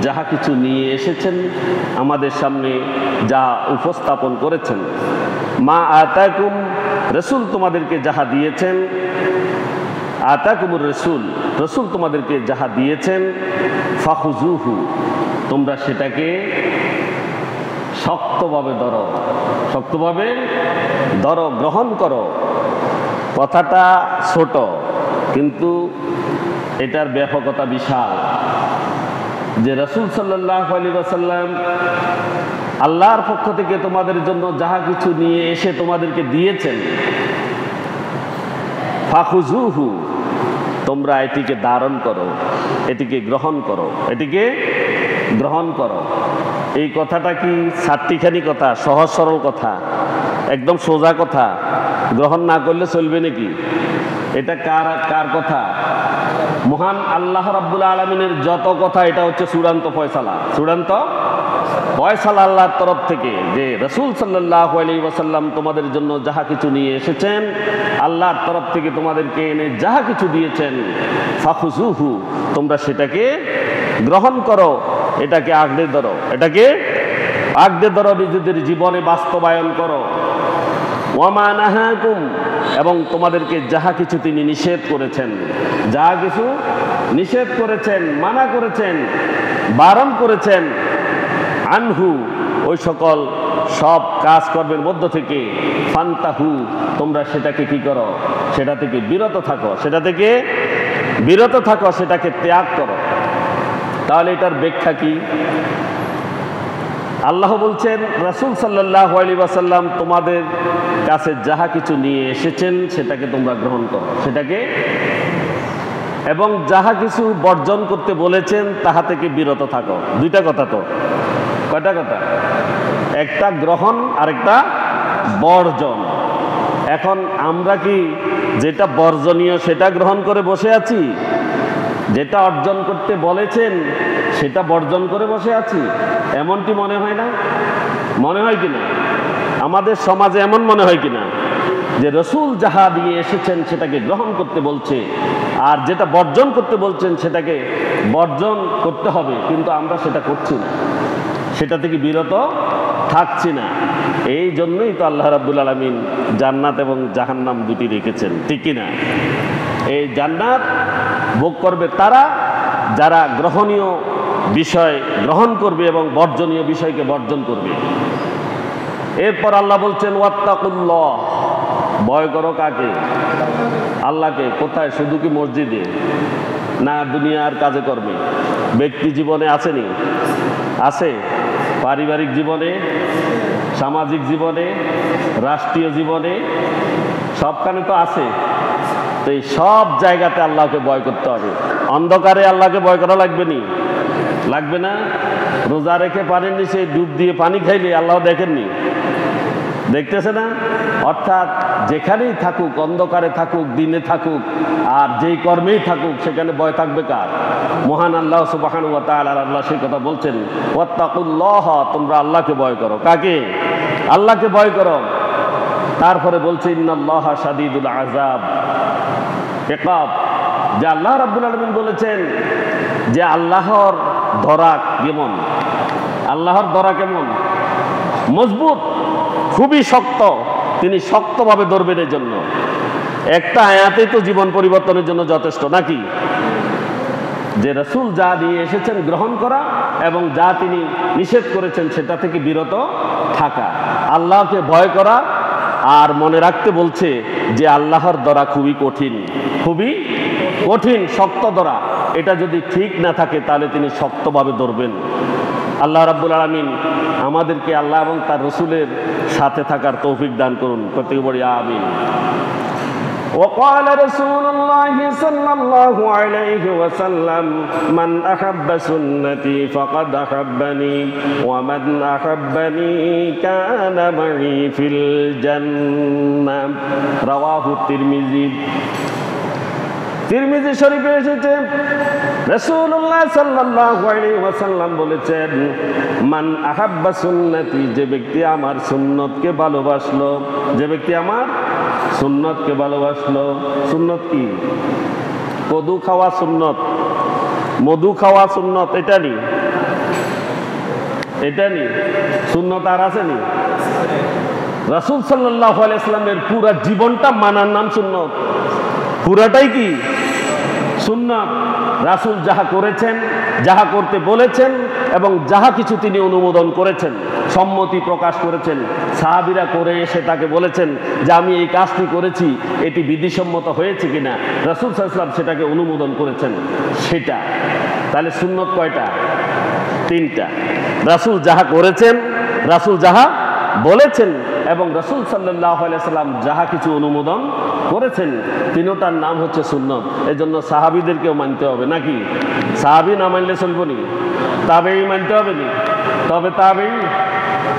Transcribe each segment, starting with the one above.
যাহা কিছু নিয়ে এসেছেন, আমাদের সামনে যা উপস্থাপন করেছেন। মা আতাকুম, রসুল তোমাদেরকে যাহা দিয়েছেন, আতাকুমুর রসুল, রসুল তোমাদেরকে যাহা দিয়েছেন, ফাখুজুহু, তোমরা সেটাকে শক্তভাবে ধরো, শক্তভাবে ধরো, গ্রহণ করো। কথাটা ছোট, কিন্তু এটার ব্যাপকতা বিশাল। যে রাসূল সাল্লাল্লাহু আলাইহি ওয়াসাল্লাম আল্লাহর পক্ষ থেকে তোমাদের জন্য যাহা কিছু নিয়ে এসে তোমাদেরকে দিয়েছেন, ফাখুজুহু, তোমরা এটিকে ধারণ করো, এটিকে গ্রহণ করো, এটিকে গ্রহণ করো। এই কথাটা কি চারটিখানি কথা, সহজ সরল কথা, একদম সোজা কথা, গ্রহণ না করলে চলবে নাকি? এটা কার কার কথা? মহান আল্লাহ রাব্বুল আলামিনের যত কথা, এটা হচ্ছে চূড়ান্ত ফয়সালা, চূড়ান্ত ফয়সালা আল্লাহর তরফ থেকে, যে রাসূল সাল্লাল্লাহু আলাইহি ওয়াসাল্লাম তোমাদের জন্য যাহা কিছু নিয়ে এসেছেন, আল্লাহর তরফ থেকে তোমাদেরকে এনে যাহা কিছু দিয়েছেন, ফাখুজুহু, তোমরা সেটাকে গ্রহণ করো, এটাকে আঁকড়ে ধরো, এটাকে আঁকড়ে ধরো, নিজেদের জীবনে বাস্তবায়ন করো। ওয়ামা নাহাকুম, এবং তোমাদেরকে যাহা কিছু তিনি নিষেধ করেছেন, যাহা কিছু নিষেধ করেছেন, মানা করেছেন, বারণ করেছেন, আনহু, ওই সকল সব কাজকর্মের মধ্য থেকে, ফান্তাহু, তোমরা সেটাকে কি করো? সেটা থেকে বিরত থাকো, সেটা থেকে বিরত থাকো, সেটাকে ত্যাগ করো। তাহলে এটার ব্যাখ্যা কি? আল্লাহ বলছেন, রাসূল সাল্লাল্লাহু আলাইহি ওয়াসাল্লাম তোমাদের কাছে যাহা কিছু নিয়ে এসেছেন সেটাকে তোমরা গ্রহণ করো, সেটাকে, এবং যাহা কিছু বর্জন করতে বলেছেন তাহা থেকে বিরত থাকো। দুইটা কথা তো, কয়টা কথা? একটা গ্রহণ আর একটা বর্জন। এখন আমরা কি যেটা বর্জনীয় সেটা গ্রহণ করে বসে আছি? যেটা অর্জন করতে বলেছেন সেটা বর্জন করে বসে আছি? এমনটি মনে হয় না? মনে হয় কিনা? আমাদের সমাজে এমন মনে হয় কিনা যে রসুল যাহা দিয়ে এসেছেন সেটাকে গ্রহণ করতে বলছে, আর যেটা বর্জন করতে বলছেন সেটাকে বর্জন করতে হবে, কিন্তু আমরা সেটা করছি না, সেটা থেকে বিরত থাকছি না। এই জন্যই তো আল্লাহ রাব্বুল আলামিন জান্নাত এবং জাহান্নাম দুটি রেখেছেন, ঠিক কিনা? এই জান্নাত ভোগ করবে তারা যারা গ্রহণীয় বিষয় গ্রহণ করবে এবং বর্জনীয় বিষয়কে বর্জন করবে। এরপর আল্লাহ বলছেন, ওয়াত্তাকুল্লাহ, ভয় করো কাকে? আল্লাহকে। কোথায়? শুধু কি মসজিদে? না দুনিয়ার কাজে কর্মে? ব্যক্তি জীবনে আসেনি? আছে। পারিবারিক জীবনে, সামাজিক জীবনে, রাষ্ট্রীয় জীবনে, সবখানে তো আছে। তো এই সব জায়গাতে আল্লাহকে ভয় করতে হবে। অন্ধকারে আল্লাহকে ভয় করা লাগবে নি? লাগবে না? রোজা রেখে পানির নিচে ডুব দিয়ে পানি খাইলে আল্লাহ দেখেননি? দেখতেছে না? অর্থাৎ যেখানেই থাকুক, অন্ধকারে থাকুক, দিনে থাকুক, আর যেই কর্মেই থাকুক, সেখানে ভয় থাকবে কার? মহান আল্লাহ সুবহানাহু ওয়া তাআলা। আল্লাহ সেই কথা বলছেন, ওয়াত্তাকুল্লাহ, তোমরা আল্লাহকে ভয় করো। কাকে? আল্লাহকে ভয় করো। তারপরে বলছে, ইন্নাল্লাহা শাদীদুল আযাব, ইকাব, যে আল্লাহ রাব্বুল আলামিন বলেছেন যে আল্লাহর ধরা কেমন? আল্লাহর ধরা কেমন? মজবুত, খুবই শক্ত। তিনি শক্তভাবে ধরবেন। এর জন্য একটা আয়াতেই তো জীবন পরিবর্তনের জন্য যথেষ্ট, নাকি? যে রাসূল যা দিয়ে এসেছেন গ্রহণ করা, এবং যা তিনি নিষেধ করেছেন সেটা থেকে বিরত থাকা, আল্লাহকে ভয় করা। আর মনে রাখতে বলছে যে আল্লাহর ধরা খুবই কঠিন, খুবই কঠিন, শক্ত ধরা। এটা যদি ঠিক না থাকে তাহলে তিনি শক্তভাবে ধরবেন। আল্লাহ রাব্বুল আলামিন আমাদেরকে আল্লাহ এবং তার রসুলের সাথে থাকার তৌফিক দান করুন। প্রত্যেকে বলি আমিন। وقال رسول الله صلى الله عليه وسلم من أحب سنتي فقد أحبني ومن أحبني كان معي في الجنة رواه الترمذي। তিরমিজি শরীফে এসেছে, রাসূলুল্লাহ সাল্লাল্লাহু আলাইহি ওয়াসাল্লাম বলেছেন, মান আহাব্বা সুন্নতি, যে ব্যক্তি আমার সুন্নতকে ভালোবাসলো, যে ব্যক্তি আমার সুন্নতকে ভালোবাসলো। সুন্নত কি? কদু খাওয়া সুন্নত, মধু খাওয়া সুন্নত, এটা নি? এটা নি সুন্নত আর আছে নি? রাসূল সাল্লাল্লাহু আলাইহি ওয়াসাল্লামের পুরা জীবনটা মানার নাম সুন্নত, পুরাটাই কি সুন্নাত। রাসূল যাহা করেছেন, যাহা করতে বলেছেন এবং যাহা কিছু তিনি অনুমোদন করেছেন, সম্মতি প্রকাশ করেছেন, সাহাবীরা করে এসে তাকে বলেছেন যে আমি এই কাজটি করেছি, এটি বিধিসম্মত হয়েছে কিনা, রাসূল সাল্লাল্লাহু আলাইহি ওয়াসাল্লাম সেটাকে অনুমোদন করেছেন, সেটা। তাহলে সুন্নত কয়টা? 3টা। রাসূল যাহা করেছেন, রাসূল যাহা বলেছেন এবং রাসূল সাল্লাল্লাহু আলাইহি ওয়াসাল্লাম যাহা কিছু অনুমোদন করেছেন, তিনটার নাম হচ্ছে সুন্নত। এজন্য সাহাবীদেরকেও মানতে হবে নাকি? সাহাবী না মানলে চলব নি? তাবেঈ মানতে হবে নি? তবে তাবেঈ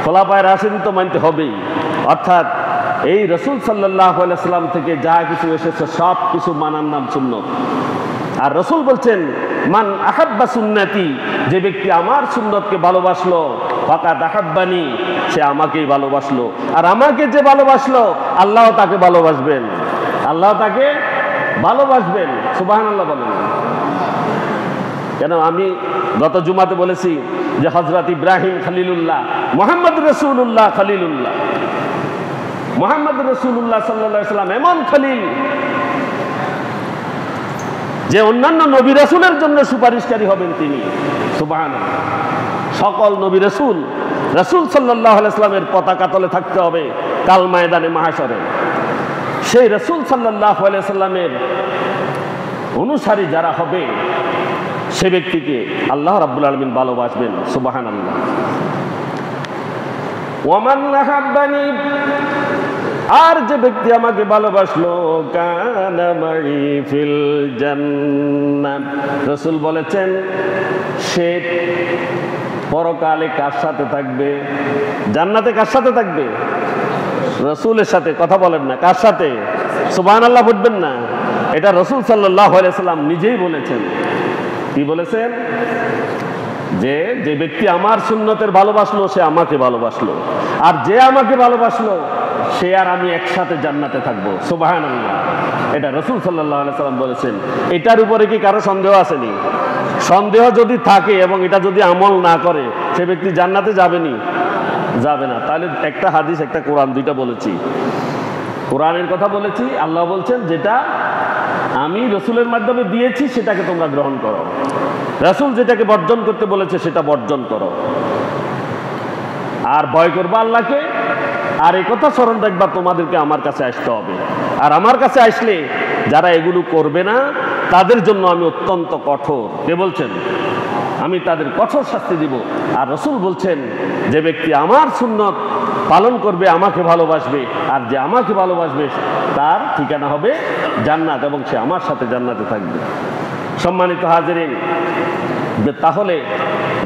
খোলাফায়ে রাশিদিন তো মানতে হবেই। অর্থাৎ এই রাসূল সাল্লাল্লাহু আলাইহি ওয়াসাল্লাম থেকে যাহা কিছু এসেছে সব কিছু মানার নাম সুন্নত। আর রাসূল বলছেন মান আহাব্বা সুন্নতি, যে ব্যক্তি আমার সুন্নতকে ভালোবাসলো, ফাকাদ আহাব্বানি, সে আমাকেই ভালোবাসলো। আর আমাকে যে ভালোবাসলো আল্লাহ তাকে ভালোবাসবেন, আল্লাহ তাকে ভালোবাসবেন। সুবহানাল্লাহ বলেন। কেন আমি গত জুমাতে বলেছি যে হযরত ইব্রাহিম খলিলুল্লাহ, মুহাম্মদ রাসূলুল্লাহ খলিলুল্লাহ, মুহাম্মদ রাসূলুল্লাহ সাল্লাল্লাহু আলাইহি ওয়াসাল্লাম এমন খলিল যে অন্যান্য নবী রাসূলের জন্য সুপারিশকারী হবেন তিনি। সুবহানাল্লাহ। সকল নবী রাসূল রাসূল সাল্লাল্লাহু আলাইহি ওয়াসাল্লামের পতাকা তলে থাকতে হবে কাল ময়দানে মাহশরে। সেই রাসূল সাল্লাল্লাহু আলাইহি ওয়াসাল্লামের অনুসারী যারা হবে সে ব্যক্তিকে আল্লাহ রাব্বুল আলামিন ভালোবাসবেন। সুবহানাল্লাহ। ওয়ামান আহাব্বানি, আর যে ব্যক্তি আমাকে ভালোবাসলো, কানা মাই ফিল জান্নাত, রাসূল বলেছেন সে পরকালে কার সাথে থাকবে? জান্নাতে কার সাথে থাকবে? রাসূলের সাথে। কথা বলেন না, কার সাথে? সুবহানাল্লাহ বলবেন না। এটা রাসূল সাল্লাল্লাহু আলাইহি ওয়াসাল্লাম নিজেই বলেছেন। কি বলেছেন? যে ব্যক্তি আমার সুন্নতের ভালোবাসলো সে আমাকে ভালোবাসলো, আর যে আমাকে ভালোবাসলো সে আর আমি একসাথে জান্নাতে থাকবো। সুবহানাল্লাহ। এটা রাসূল সাল্লাল্লাহু আলাইহি ওয়াসাল্লাম বলেছেন। এটার উপরে কি কারো সন্দেহ আসেনি? সন্দেহ যদি থাকে এবং এটা যদি আমল না করে সে ব্যক্তি জান্নাতে যাবেনি? যাবে না। তাহলে একটা হাদিস একটা কোরআন, দুইটা বলেছি। কোরআনের কথা বলেছি, আল্লাহ বলছেন যেটা আমি রাসূলের মাধ্যমে দিয়েছি সেটাকে তোমরা গ্রহণ করো, রাসূল যেটাকে বর্জন করতে বলেছে সেটা বর্জন করো, আর ভয় করবা আল্লাহকে। আর এই কথা স্মরণ রাখবা তোমাদেরকে আমার কাছে আসতে হবে, আর আমার কাছে আসলে যারা এগুলো করবে না তাদের জন্য আমি অত্যন্ত কঠোর, কে বলছেন? আমি তাদের কঠোর শাস্তি দিব। আর রাসূল বলছেন যে ব্যক্তি আমার সুন্নত পালন করবে আমাকে ভালোবাসবে, আর যে আমাকে ভালোবাসবে তার ঠিকানা হবে জান্নাত এবং সে আমার সাথে জান্নাতে থাকবে। সম্মানিত হাজিরিন, তাহলে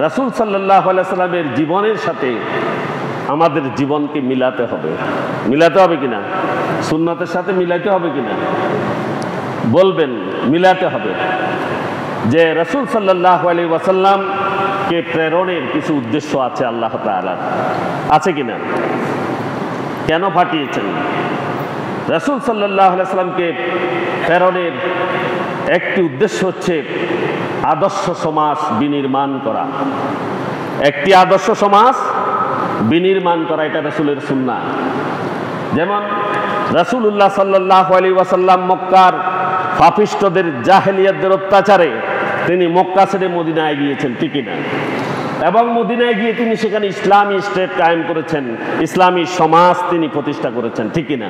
রাসূল সাল্লাল্লাহু আলাইহি ওয়াসাল্লামের জীবনের সাথে আমাদের জীবনকে মিলাতে হবে। মিলাতে হবে কিনা? সুন্নতের সাথে মিলাতে হবে কিনা? বলবেন মিলাতে হবে। যে রাসূল সাল্লাল্লাহু আলাইহি ওয়াসাল্লামকে প্রেরণের কিছু উদ্দেশ্য আছে আল্লাহ তাআলার, আছে কিনা? কেন পাঠিয়েছেন? রাসূল সাল্লাল্লাহু আলাইহি ওয়াসাল্লামকে প্রেরণের একটি উদ্দেশ্য হচ্ছে আদর্শ সমাজ বিনির্মাণ করা। একটি আদর্শ সমাজ বিনির্মাণ করা, এটা রাসূলের সুন্নাহ। যেমন রাসূলুল্লাহ সাল্লাল্লাহু আলাইহি ওয়াসাল্লাম মক্কার পাপিষ্ঠদের জাহেলিয়াতদের অত্যাচারে তিনি মক্কা ছেড়ে মদিনায় গিয়েছেন, ঠিক না? এবং মদিনায় গিয়ে তিনি সেখানে ইসলামী স্টেট কায়েম করেছেন, ইসলামী সমাজ তিনি প্রতিষ্ঠা করেছেন, ঠিক না?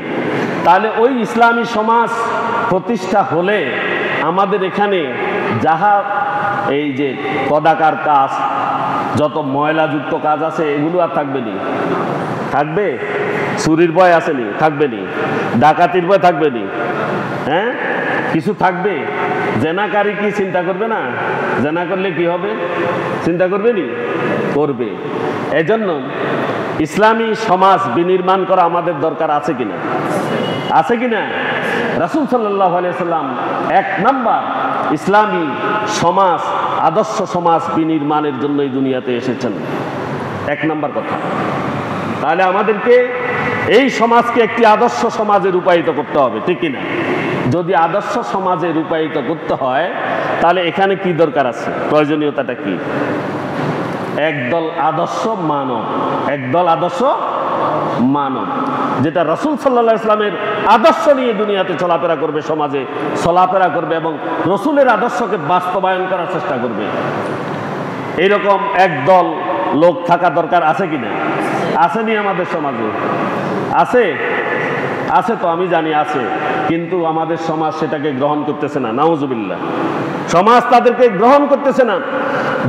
তাহলে ওই ইসলামী সমাজ প্রতিষ্ঠা হলে আমাদের এখানে যাহা এই যে কদাকার কাজ, যত ময়লাযুক্ত কাজ আছে এগুলো আর থাকবে নি? থাকবে? চুরির ভয় আসেনি? থাকবে নি? ডাকাতির ভয় থাকবে নি? হ্যাঁ, কিছু থাকবে? জেনাকারী কি চিন্তা করবে না? জেনা করলে কি হবে চিন্তা করবে নি? করবে। এজন্য ইসলামী সমাজ বিনির্মাণ করা আমাদের দরকার আছে কিনা? আছে কিনা? রাসূল সাল্লাল্লাহু আলাইহি ওয়াসাল্লাম 1 নাম্বার ইসলামী সমাজ, আদর্শ সমাজ বিনির্মাণের জন্য এই দুনিয়াতে এসেছেন। 1 নাম্বার কথা। তাহলে আমাদেরকে এই সমাজকে একটি আদর্শ সমাজে রূপায়িত করতে হবে, ঠিক কিনা? যদি আদর্শ সমাজে রূপায়িত করতে হয় তাহলে এখানে কি দরকার আছে, প্রয়োজনীয়তাটা কি? একদল আদর্শ মানব, একদল আদর্শ মানব, যেটা রাসূল সাল্লাল্লাহু আলাইহি ওয়াসাল্লামের আদর্শ নিয়ে দুনিয়াতে চলাফেরা করবে, সমাজে চলাফেরা করবে এবং রাসূলের আদর্শকে বাস্তবায়ন করার চেষ্টা করবে। এইরকম একদল লোক থাকা দরকার, আছে কিনা? আসেনি আমাদের সমাজে? আছে, আছে তো, আমি জানি আছে, কিন্তু আমাদের সমাজ সেটাকে গ্রহণ করতেছে না। নাউজুবিল্লাহ, সমাজ তাদেরকে গ্রহণ করতেছে না।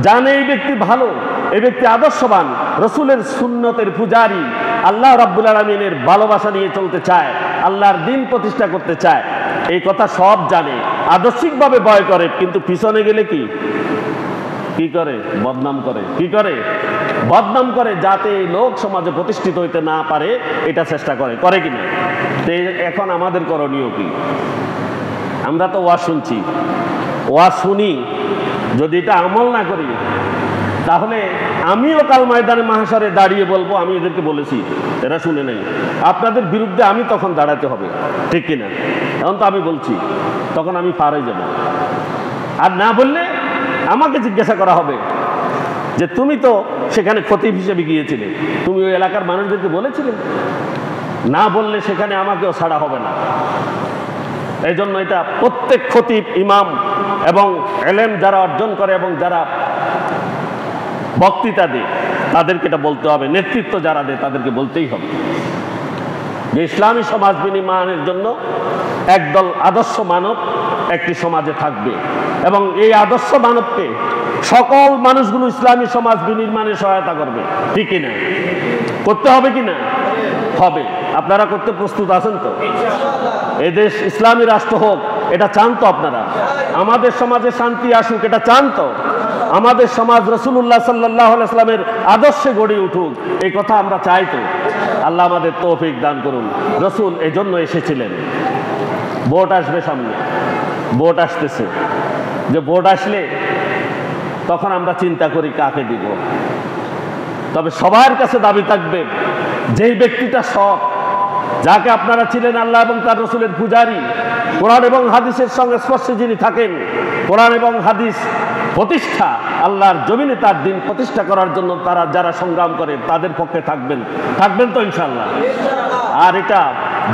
জানে এই ব্যক্তি ভালো, এই ব্যক্তি আদর্শবান, রাসূলের সুন্নতের পূজারী, আল্লাহ রাব্বুল আলামিনের ভালোবাসা নিয়ে চলতে চায়, আল্লাহর দ্বীন প্রতিষ্ঠা করতে চায়, এই কথা সব জানে, আদর্শিকভাবে ভয় করে, কিন্তু পিছনে গেলে কি করে? বদনাম করে। কি করে? বদনাম করে, যাতে এই লোক সমাজে প্রতিষ্ঠিত হইতে না পারে, এটা চেষ্টা করে। করে কিনা? এখন আমাদের করণীয় কি? আমরা তো ওয়াজ শুনছি, ওয়াজ শুনি, যদি এটা আমল না করি তাহলে আমিও কাল ময়দানে মাহশরে দাঁড়িয়ে বলবো আমি এদেরকে বলেছি, এরা শুনে নাই, আপনাদের বিরুদ্ধে আমি তখন দাঁড়াতে হবে, ঠিক কিনা? এখন তো আমি বলছি, তখন আমি পার হয়ে যাব। আর না বললে আমাকে জিজ্ঞাসা করা হবে যে তুমি তো সেখানে খতিব হিসেবে গিয়েছিলে, তুমি ওই এলাকার মানুষদেরকে বলেছিলে। না বললে সেখানে আমাকেও ছাড়া হবে না। এই জন্য এটা প্রত্যেক খতিব, ইমাম এবং এলেম যারা অর্জন করে এবং যারা বক্তৃতা দেয় তাদেরকে এটা বলতে হবে, নেতৃত্ব যারা দেয় তাদেরকে বলতেই হবে যে ইসলামী সমাজ বিনির্মাণের জন্য একদল আদর্শ মানব একটি সমাজে থাকবে এবং এই আদর্শ মানবকে সকল মানুষগুলো ইসলামী সমাজ বিনির্মাণে সহায়তা করবে। ঠিক কিনা? করতে হবে কিনা? হবে। আপনারা করতে প্রস্তুত আছেন তো? এই দেশ ইসলামী রাষ্ট্র হোক, এটা চান তো আপনারা? আমাদের সমাজে শান্তি আসুক, এটা চান তো? আমাদের সমাজ রাসূলুল্লাহ সাল্লাল্লাহু আলাইহি ওয়াসাল্লামের আদর্শে গড়ে উঠুক, এই কথা আমরা চাই তো? আল্লাহ আমাদের তৌফিক দান করুন। রাসূল এই জন্য এসেছিলেন। ভোট আসবে সামনে, ভোট আসতেছে, যে ভোট আসলে তখন আমরা চিন্তা করি কাকে দিব। তবে সবার কাছে দাবি থাকবে, যেই ব্যক্তিটা সৎ, যাকে আপনারা ছিলেন আল্লাহ এবং তার রাসূলের পূজারী, কোরআন এবং হাদিসের সঙ্গে স্পর্শে যিনি থাকেন, কোরআন এবং হাদিস প্রতিষ্ঠা, আল্লাহর জমিনে তার দিন প্রতিষ্ঠা করার জন্য তারা যারা সংগ্রাম করে তাদের পক্ষে থাকবেন তো ইনশাআল্লাহ। আর এটা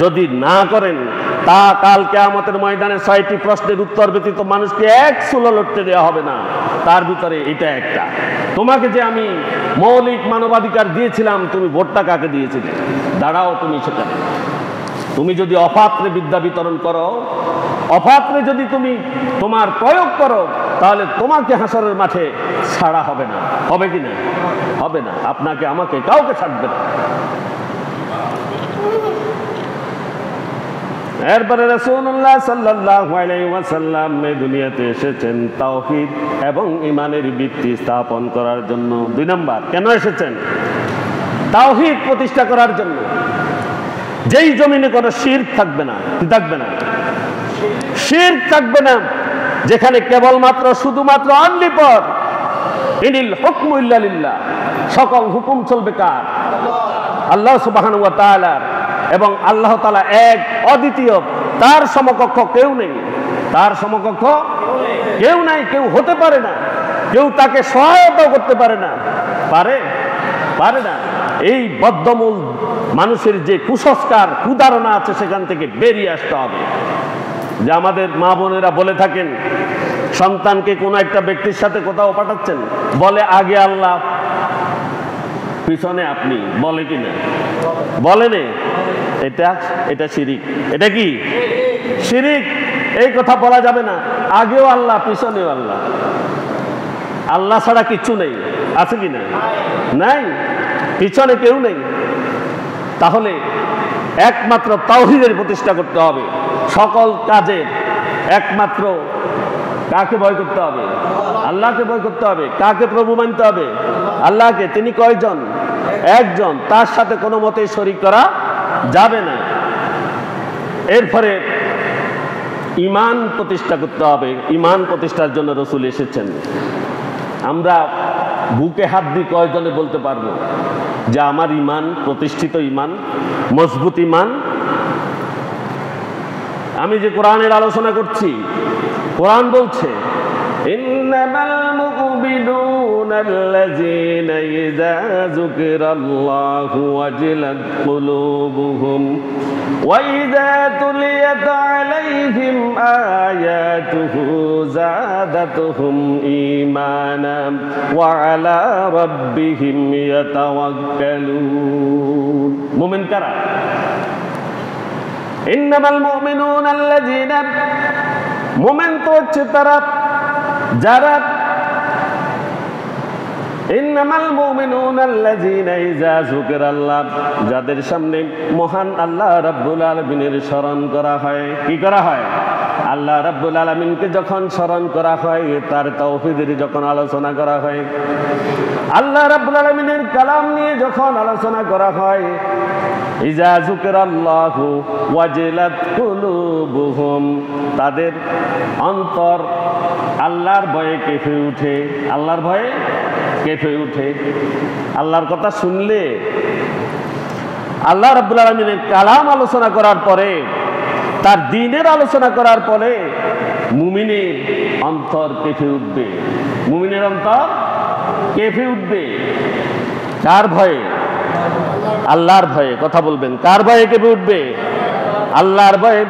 যদি না করেন, তা কাল কিয়ামতের ময়দানে ৬টি প্রশ্নের উত্তর ব্যতীত মানুষকে এক চুলো লড়তে দেওয়া হবে না। তার ভিতরে এটা একটা, তোমাকে যে আমি মৌলিক মানবাধিকার দিয়েছিলাম, তুমি ভোটটা কাকে দিয়েছিলে? দাঁড়াও তুমি সেখানে। তুমি যদি অপাত্রে বিদ্যা বিতরণ করো, অপাত্রে যদি তুমি তোমার প্রয়োগ করো, তাহলে তোমাকে হাসরের মাঠে ছাড়া হবে না। হবে কি না? হবে না। আপনাকে, আমাকে, কাউকে ছাড়বে না। এরপরে রাসূলুল্লাহ সাল্লাল্লাহু আলাইহি ওয়াসাল্লাম এই দুনিয়াতে এসেছেন তাওহীদ এবং ঈমানের ভিত্তি স্থাপন করার জন্য। ২ নাম্বার, কেন এসেছেন? তাওহীদ প্রতিষ্ঠা করার জন্য। যেই জমিনে কোনো শিরক থাকবে না, কি থাকবে না? শিরক থাকবে না, যেখানে কেবলমাত্র শুধুমাত্র অনলি ফর ইনিল হুকমু ইল্লা লিল্লাহ, সকল হুকুম চলবে কার? আল্লাহ সুবহানাহু ওয়া তাআলার। এবং আল্লাহ তাআলা এক, অদ্বিতীয়, তার সমকক্ষ কেউ নেই। তার সমকক্ষ কেউ নাই, কেউ হতে পারে না, কেউ তাকে সহায়তা করতে পারে না। পারে না। এই বদ্ধমূল মানুষের যে কুসংস্কার, কুধারণা আছে, সেখান থেকে বেরিয়ে আসতে হবে। যে আমাদের মা বোনেরা বলে থাকেন, সন্তানকে কোনো একটা ব্যক্তির সাথে কোথাও পাঠাচ্ছেন, বলে আগে আল্লাহ পিছনে আপনি, বলে কিনা? বলেন। এটা শিরিক। এটা কি শিরিক? এই কথা বলা যাবে না। আগেও আল্লাহ, পিছনেও আল্লাহ। আল্লাহ ছাড়া কিচ্ছু নেই, আছে কিনা? নাই, পিছনে কেউ নেই। তাহলে একমাত্র তাওহীদের প্রতিষ্ঠা করতে হবে। সকল কাজে একমাত্র কাকে ভয় করতে হবে? আল্লাহকে ভয় করতে হবে। কাকে প্রভু মানতে হবে? আল্লাহকে। তিনি কয়জন? একজন। তার সাথে কোনো মতেই শরীক করা যাবে না। এরপরে ঈমান প্রতিষ্ঠা করতে হবে। ঈমান প্রতিষ্ঠার জন্য রাসূল এসেছেন। আমরা বুকে হাত দিয়ে কয়জনে বলতে পারবো যে আমার ঈমান প্রতিষ্ঠিত, ঈমান মজবুত ঈমান? আমি যে কোরআনের আলোচনা করছি, কোরআন বলছে ইন্নামাল মুমিনুনা الذين إذا ذكر الله وجلت قلوبهم وإذا تليت عليهم آياته زادتهم إيمانا وعلى ربهم يتوكلون মুমিন কারা ইন্নামাল মুমিনুনা আল্লাযীনা মুমিন তো হচ্ছে তারা যারা ইন্নামাল মুমিনুনা আল্লাযীনা ইযা যুকিরাল্লাহ যাদের সামনে মহান আল্লাহ রাব্বুল আলামিনের স্মরণ করা হয় কি করা হয় আল্লাহ রাব্বুল আলামিনকে যখন স্মরণ করা হয় তার তাওহীদের যখন আলোচনা করা হয় আল্লাহ রাব্বুল আলামিনের কালাম নিয়ে যখন আলোচনা করা হয় ইযা যুকিরাল্লাহু ওয়াজিলাত কুলুবুহুম তাদের অন্তর আল্লাহর ভয়ে কেঁপে ওঠে আল্লাহর ভয়ে কেঁপে ওঠে আল্লাহর কথা শুনলে আল্লাহ রাব্বুল আলামিনের কালাম আলোচনা করার পরে তার দ্বীনের আলোচনা করার পরে মুমিনের অন্তর কেঁপে উঠবে মুমিনের অন্তর কেঁপে উঠবে কার ভয়ে আল্লাহর ভয়ে কথা বলবেন কার ভয়ে কেঁপে উঠবে আল্লাহর ভয়ে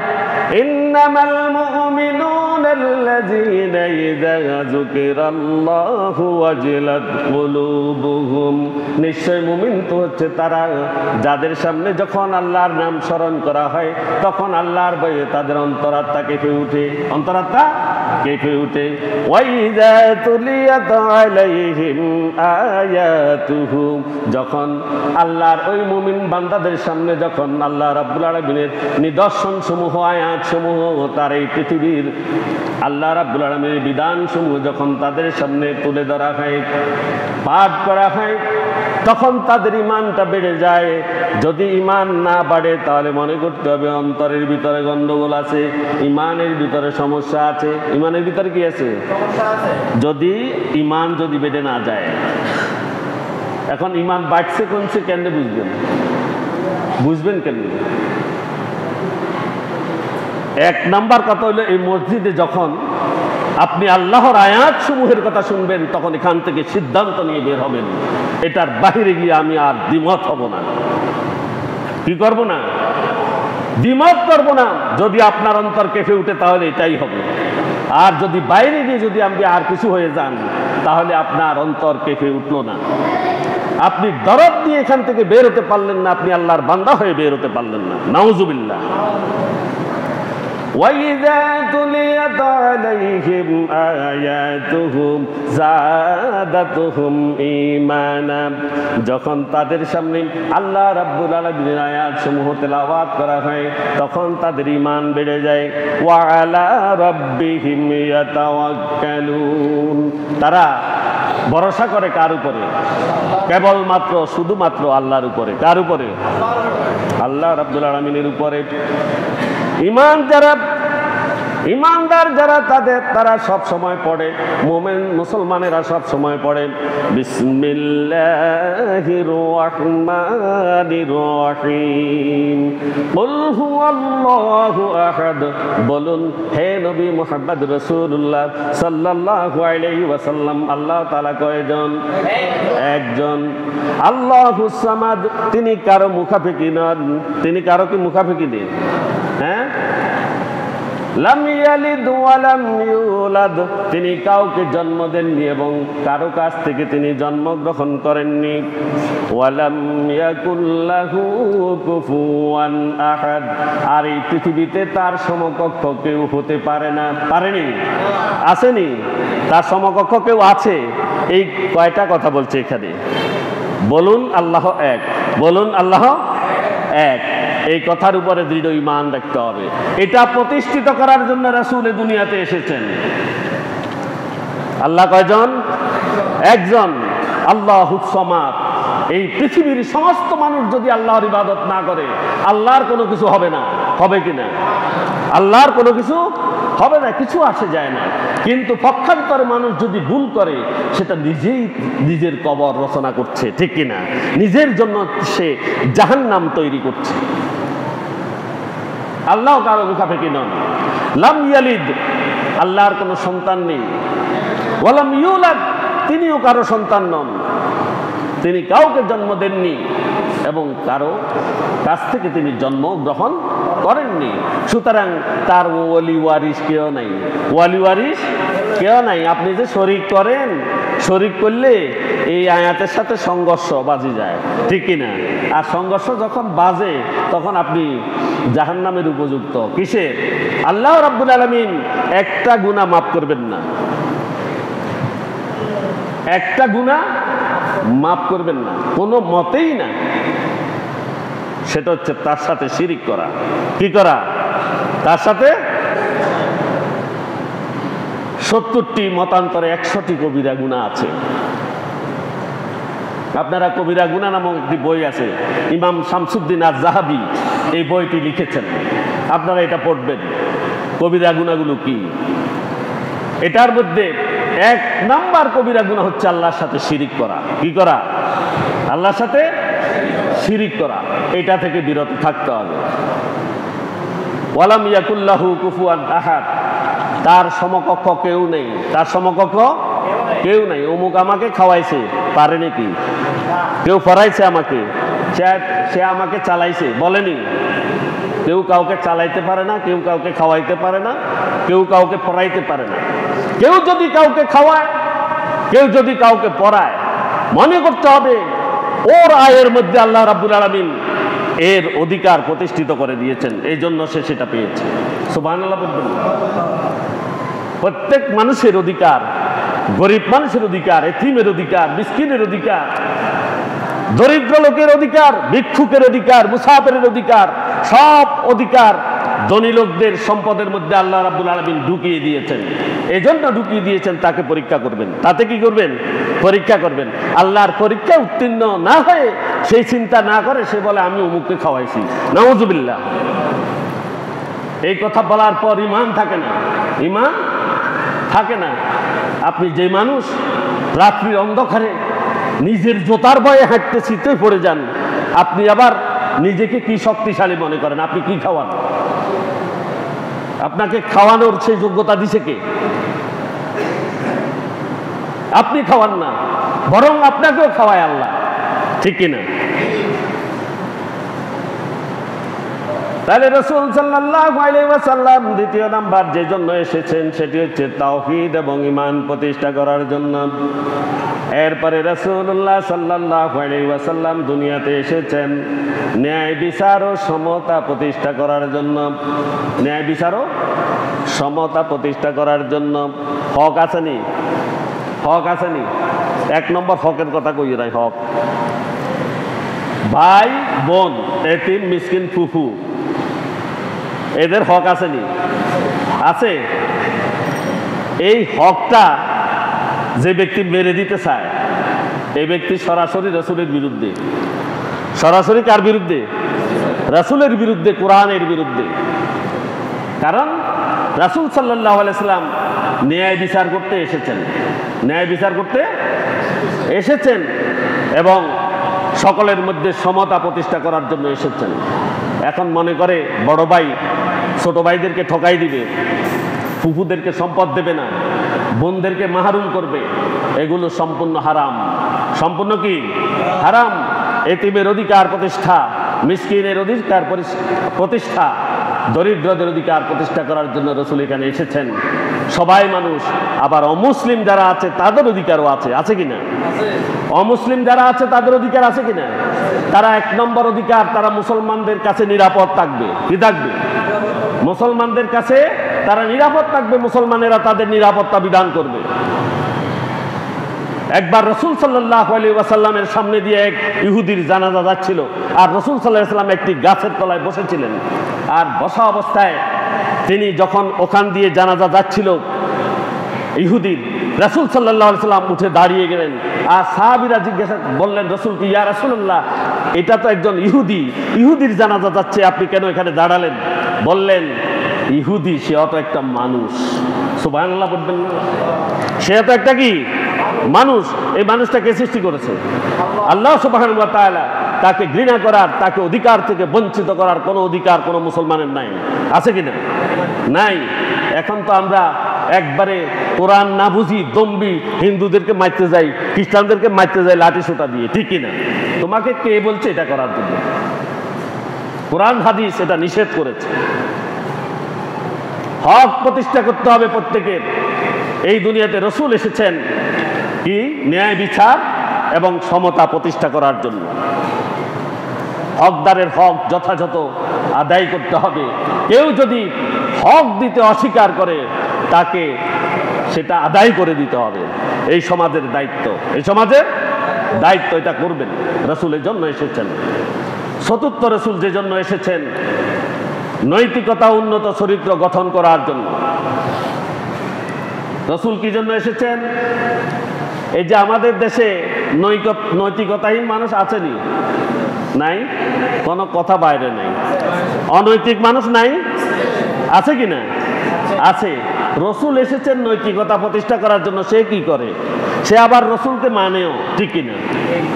ইন্নামাল মুমিনুনা আল্লাযীনা ইযা যুকিরাল্লাহু ওয়াজিলাত কুলুবুহুম নিশ্চয় মুমিন তো হচ্ছে তারা যাদের সামনে যখন আল্লাহর নাম স্মরণ করা হয় তখন আল্লাহর ভয়ে তাদের অন্তরাত্মা কেঁপে ওঠে অন্তরাত্মা কেঁপে ওঠে ওয়া ইযা তুলিয়াত আলাইহিম আয়াতুহু যখন আল্লাহর ওই মুমিন বান্দাদের সামনে যখন আল্লাহ রাব্বুল আলামিনের নিদর্শন সমূহ আয়াত সমূহ তার এই পৃথিবীর আল্লাহ রাব্বুল আলামিনের বিধান সমূহ যখন তাদের সামনে তুলে ধরা হয় পাঠ করা হয় তখন তাদের ঈমানটা বেড়ে যায় যদি ঈমান না বাড়ে তাহলে মনে করতে হবে অন্তরের ভিতরে গন্ডগোল আছে ঈমানের ভিতরে সমস্যা আছে ঈমানের ভিতরে কি আছে সমস্যা আছে যদি ঈমান যদি বেড়ে না যায় এখন ঈমান বাড়ছে কোনছে কেমনে বুঝবেন কেমনে এক নাম্বার কথা হলো এই মসজিদে যখন আপনি আল্লাহর আয়াত সমূহের কথা শুনবেন তখন এখান থেকে সিদ্ধান্ত নিয়ে বের হবেন এটার বাহিরে গিয়ে আমি আর দ্বিমত হব না কি করব না দ্বিমত করব না যদি আপনার অন্তর কেঁপে উঠে তাহলে এটাই হবে আর যদি বাইরে গিয়ে যদি আপনি আর কিছু হয়ে যান তাহলে আপনার অন্তর কেঁপে উঠলো না আপনি দরদ দিয়ে এখান থেকে বের হতে পারলেন না আপনি আল্লাহর বান্দা হয়ে বের হতে পারলেন না নাউজুবিল্লাহ وَإِذَا تُلِيَتْ عَلَيْهِمْ آيَاتُهُ زَادَتْهُمْ إِيمَانًا যখন তাদের সামনে আল্লাহ রাব্বুল আলামিনের আয়াত সমূহ তেলাওয়াত করা হয় তখন তাদের ঈমান বেড়ে যায় ওয়া আলা রাব্বিহিম ইয়াতাওয়াক্কালুন তারা ভরসা করে কার উপরে কেবলমাত্র শুধুমাত্র আল্লাহর উপরে কার উপরে আল্লাহ রাব্বুল আলামিনের উপরে ঈমান যারা ঈমানদার যারা তারা সব সময় পড়ে মুমিন মুসলমানেরা সব সময় পড়ে বিসমিল্লাহির রহমানির রহিম কুল হুয়াল্লাহু আহাদ বলুন হে নবী মুহাম্মদ রাসূলুল্লাহ সাল্লাল্লাহু আলাইহি ওয়াসাল্লাম আল্লাহ তাআলা কয়জন একজন আল্লাহুস সামাদ তিনি কারো মুখাপেক্ষী নন তিনি কারো কি মুখাপেক্ষী নেই হ্যাঁ লাম ইয়ালিদ ওয়া লাম ইউলাদ তিনি কাউকে জন্ম দেননি এবং কারো কাছ থেকে তিনি জন্মগ্রহণ করেননি ওয়া লাম ইয়াকুল লাহু কুফুয়ান আহাদ আর এই পৃথিবীতে তার সমকক্ষ কেউ হতে পারে না পারেনি আসেনি তার সমকক্ষ কেউ আছে এই কয়টা কথা বলছে এখানে বলুন আল্লাহ এক বলুন আল্লাহ এক এই কথার উপরে দৃঢ় ঈমান রাখতে হবে এটা প্রতিষ্ঠিত করার জন্য রাসূল এই দুনিয়াতে এসেছেন আল্লাহ কয়জন একজন আল্লাহুস সামাদ এই পৃথিবীর সমস্ত মানুষ যদি আল্লাহর ইবাদত না করে আল্লাহর কোনো কিছু হবে না হবে কিনা আল্লাহর কোনো কিছু হবে না কিছু আসে যায় না কিন্তু পক্ষান্তরে মানুষ যদি ভুল করে সেটা নিজেই নিজের কবর রচনা করছে ঠিক কিনা নিজের জন্য সে জাহান্নাম তৈরি করছে আল্লাহ কারো মুখাপেক্ষী নন লাম ইয়ালিদ আল্লাহর কোনো সন্তান নেই ওয়া লাম ইউলাদ তিনিও কারো সন্তান নন, তিনি কাউকে জন্ম দেননি এবং কারো কাছ থেকে তিনি জন্ম গ্রহণ করেননি। সুতরাং তার ওয়ালি ওয়ারিস কেউ নাই, ওয়ালি ওয়ারিস কেউ নাই। আপনি যে শরিক করেন, শরিক করলে এই আয়াতের সাথে সংঘর্ষ বাজে যায়, ঠিক কিনা? আর সংঘর্ষ যখন বাজে তখন আপনি জাহান্নামের উপযুক্ত। কিসের? আল্লাহ রাব্বুল আলামিন একটা গুনাহ মাফ করবেন না, একটা গুনাহ মাফ করবেন না, কোনো মতেই না। সেটা হচ্ছে তার সাথে শিরিক করা। কি করা? তার সাথে 70টি মতান্তরে 100টি কবিরা গুনাহ আছে। আপনারা কবিরা গুনাহ নামক একটি বই আছে, ইমাম শামসুদ্দিন আয-যাহাবী এই বইটি লিখেছেন, আপনারা এটা পড়বেন। কবিরা গুনাহগুলো কি? এটার মধ্যে 1 নাম্বার কবিরা গুনাহ হচ্ছে আল্লাহর সাথে শিরিক করা। কি করা? আল্লাহর সাথে শিরিক করা। এটা থেকে বিরত থাকতে হবে। ওয়ালাম ইয়াকুল্লাহু কুফুয়ান আহাদ, তার সমকক্ষ কেউ নেই, তার সমকক্ষ কেউ নেই। অমুক আমাকে খাওয়াইছে, পারে নাকি? কেউ পড়াইছে আমাকে, সে আমাকে চালাইছে, বলেনি? কেউ কাউকে চালাইতে পারে না, কেউ কাউকে খাওয়াইতে পারে না, কেউ কাউকে পড়াইতে পারে না। কেউ যদি কাউকে খাওয়ায়, কেউ যদি কাউকে পড়ায়, মনে করতে হবে ওর আয়ের মধ্যে আল্লাহ রাব্বুল আলামিন এর অধিকার প্রতিষ্ঠিত করে দিয়েছেন, এই জন্য সে সেটা পেয়েছে। সুবহানাল্লাহ বলবেন। প্রত্যেক মানুষের অধিকার, গরিব মানুষের অধিকার, এতিমের অধিকার, মিসকিনের অধিকার, দরিদ্র লোকের অধিকার, ভিক্ষুকের অধিকার, মুসাফিরের অধিকার, সব অধিকার ধনী লোকদের সম্পদের মধ্যে আল্লাহ রাব্বুল আলামিন ঢুকিয়ে দিয়েছেন। এই জন্য ঢুকিয়ে দিয়েছেন, তাকে পরীক্ষা করবেন। তাতে কি করবেন? পরীক্ষা করবেন। আল্লাহর পরীক্ষা উত্তীর্ণ না হয়ে সেই চিন্তা না করে সে বলে আমি অমুককে খাওয়াইছি, নাউযুবিল্লাহ। এই কথা বলার পর ঈমান থাকে না, ঈমান থাকে না। আপনি যে মানুষ রাত্রির অন্ধকারে নিজের জোতার ভয়ে হাঁটতে শীতে পড়ে যান, আপনি আবার নিজেকে কি শক্তিশালী মনে করেন? আপনি কি খাওয়ান? আপনাকে খাওয়ানোর সেই যোগ্যতা দিছে কে? আপনি খাওয়ান না, বরং আপনাকেও খাওয়ায় আল্লাহ, ঠিক কিনা? তাহলে রাসূল সাল্লাল্লাহু আলাইহি ওয়াসাল্লাম দ্বিতীয় নাম্বার যে জন্য এসেছেন সেটি হচ্ছে তাওহীদ এবং ঈমান প্রতিষ্ঠা করার জন্য। এরপরে রাসূলুল্লাহ সাল্লাল্লাহু আলাইহি ওয়াসাল্লাম দুনিয়াতে এসেছেন ন্যায় বিচার ও সমতা প্রতিষ্ঠা করার জন্য। ন্যায় বিচার ও সমতা প্রতিষ্ঠা করার জন্য। হক আসেনি? হক আসেনি? 1 নম্বর হকের কথা কই রাই। হক ভাই বোন, এতিম মিসকিন ফুফু, এদের হক আসেনি? আছে। এই হকটা যে ব্যক্তি মেরে দিতে চায়, এই ব্যক্তি সরাসরি রাসূলের বিরুদ্ধে। সরাসরি কার বিরুদ্ধে? রাসূলের বিরুদ্ধে, কোরআনের বিরুদ্ধে। কারণ রাসূল সাল্লাল্লাহু আলাইহি সাল্লাম ন্যায় বিচার করতে এসেছেন, ন্যায় বিচার করতে এসেছেন এবং সকলের মধ্যে সমতা প্রতিষ্ঠা করার জন্য এসেছেন। এখন মনে করে বড় ভাই ছোট ভাইদেরকে ঠকাই দিবে, ফুফুদেরকে সম্পদ দেবে না, বোনদেরকে মাহরুম করবে, এগুলো সম্পূর্ণ হারাম। সম্পূর্ণ কি? হারাম। এতিমের অধিকার প্রতিষ্ঠা, মিসকিনের অধিকার প্রতিষ্ঠাা, দরিদ্রদের অধিকার প্রতিষ্ঠা করার জন্য রাসূল এখানে এসেছেন। সবাই মানুষ, আবার অমুসলিম যারা আছে তাদের অধিকারও আছে। আছে কিনা? অমুসলিম যারা আছে তাদের অধিকার আছে কিনা? তারা 1 নম্বর অধিকার, তারা মুসলমানদের কাছে নিরাপদ থাকবে। কি থাকবে? মুসলমানদের কাছে তারা নিরাপদ থাকবে, মুসলমানেরা তাদের নিরাপত্তা বিধান করবে। একবার রাসূল সাল্লাল্লাহু আলাইহি ওয়াসাল্লামের সামনে দিয়ে এক ইহুদির জানাজা যাচ্ছিল, আর রাসূল সাল্লাল্লাহু আলাইহি ওয়াসাল্লাম একটি গাছের তলায় বসেছিলেন। আর বসা অবস্থায় তিনি যখন ওখান দিয়ে জানাজা যাচ্ছিল ইহুদির, রাসূল সাল্লাল্লাহু আলাইহি ওয়াসাল্লাম উঠে দাঁড়িয়ে গেলেন। আর সাহাবীরা জিজ্ঞাসা বললেন রাসূলকে, ইয়া রাসূলুল্লাহ, এটা তো একজন ইহুদি, ইহুদির জানাজা যাচ্ছে, আপনি কেন এখানে দাঁড়ালেন? বললেন, ইহুদি সে তো একটা মানুষ। সুবহানাল্লাহ বলবেন না? সে তো একটা কি মানুষ। এই মানুষটাকে সৃষ্টি করেছে আল্লাহ সুবহানাহু ওয়া তাআলা। তাকে ঘৃণা করার, তাকে অধিকার থেকে বঞ্চিত করার কোনো অধিকার কোনো মুসলমানের নাই। আছে কিনা? নাই। এখন তো আমরা একবারে কোরআন না বুঝি দম্বি হিন্দুদেরকে মারতে যাই, খ্রিস্টানদেরকে মারতে যাই লাঠি সোটা দিয়ে, ঠিক কিনা? তোমাকে কে বলছে এটা করার জন্য? কোরআন হাদিস এটা নিষেধ করেছে। হক প্রতিষ্ঠা করতে হবে প্রত্যেকের। এই দুনিয়াতে রসুল এসেছেন কি ন্যায় বিচার এবং সমতা প্রতিষ্ঠা করার জন্য। হকদারের হক যথাযথ আদায় করতে হবে। কেউ যদি হক দিতে অস্বীকার করে তাকে সেটা আদায় করে দিতে হবে। এই সমাজের দায়িত্ব, এই সমাজের দায়িত্ব এটা করবেন। রসুলের জন্য এসেছেন। চতুর্থ রসুল যে জন্য এসেছেন নৈতিকতা উন্নত চরিত্র গঠন করার জন্য। রসুল কি জন্য এসেছেন? এই যে আমাদের দেশে নৈতিকতাহীন মানুষ আছেনি? নাই? কোনো কথা বাইরে নাই। অনৈতিক মানুষ নাই? আছে কি না? আছে। রসুল এসেছেন নৈতিকতা প্রতিষ্ঠা করার জন্য। সে কি করে? সে আবার রসুলকে মানেও, ঠিক কিনা?